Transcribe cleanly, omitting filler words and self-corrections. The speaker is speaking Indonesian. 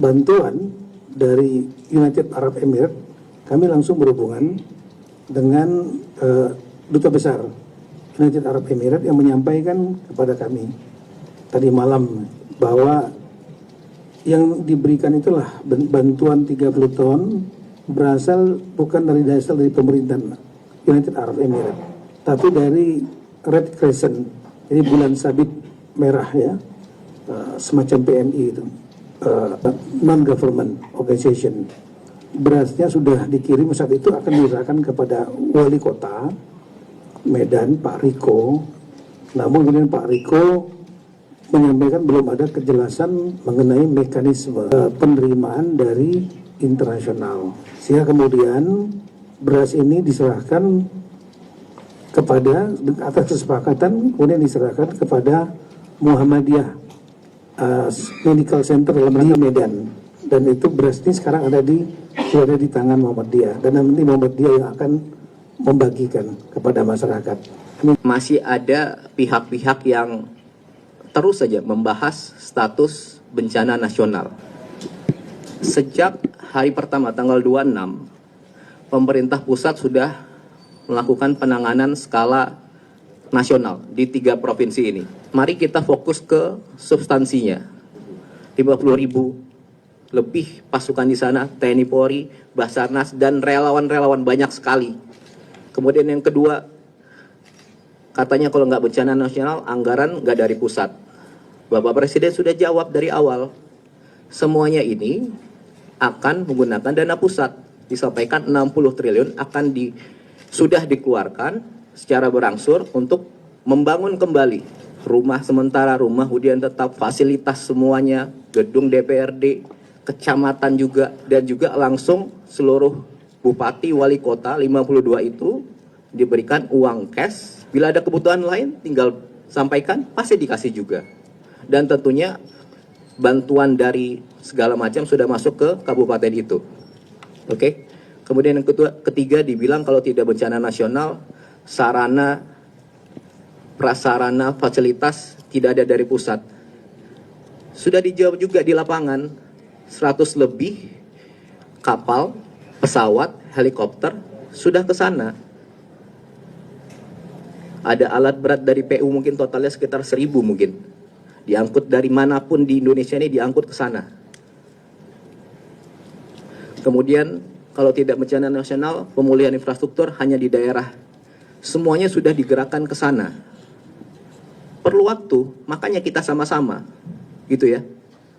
bantuan dari United Arab Emirates, kami langsung berhubungan dengan Duta Besar United Arab Emirates yang menyampaikan kepada kami tadi malam bahwa yang diberikan itulah bantuan 30 ton berasal bukan dari dasar dari pemerintahan United Arab Emirates, tapi dari Red Crescent, jadi bulan sabit merah ya, semacam PMI itu, non-government organization. Berasnya sudah dikirim, saat itu akan diserahkan kepada wali kota Medan, Pak Riko. Namun kemudian Pak Riko menyampaikan belum ada kejelasan mengenai mekanisme penerimaan dari internasional. Sehingga kemudian beras ini diserahkan kepada, atas kesepakatan, kemudian diserahkan kepada Muhammadiyah Medical Center dalam rangka Medan. Dan itu beras ini sekarang sudah ada di tangan Muhammadiyah. Dan nanti Muhammadiyah yang akan membagikan kepada masyarakat. Masih ada pihak-pihak yang terus saja membahas status bencana nasional. Sejak hari pertama tanggal 26, pemerintah pusat sudah melakukan penanganan skala nasional di 3 provinsi ini. Mari kita fokus ke substansinya. 50.000 lebih pasukan di sana, TNI Polri, Basarnas, dan relawan-relawan banyak sekali. Kemudian yang kedua, katanya kalau nggak bencana nasional, anggaran nggak dari pusat. Bapak Presiden sudah jawab dari awal, semuanya ini akan menggunakan dana pusat. Disampaikan 60 triliun sudah dikeluarkan secara berangsur untuk membangun kembali rumah sementara, rumah hunian tetap, fasilitas semuanya, gedung DPRD, kecamatan juga, dan juga langsung seluruh bupati, wali kota, 52 itu diberikan uang cash. Bila ada kebutuhan lain, tinggal sampaikan, pasti dikasih juga. Dan tentunya bantuan dari segala macam sudah masuk ke kabupaten itu. Oke. Kemudian yang ketiga dibilang kalau tidak bencana nasional, sarana, prasarana, fasilitas tidak ada dari pusat. Sudah dijawab juga di lapangan, 100 lebih kapal, pesawat, helikopter sudah ke sana. Ada alat berat dari PU mungkin totalnya sekitar 1.000 mungkin. Diangkut dari manapun di Indonesia ini, diangkut ke sana. Kemudian kalau tidak bencana nasional, pemulihan infrastruktur hanya di daerah. Semuanya sudah digerakkan ke sana. Perlu waktu, makanya kita sama-sama gitu ya.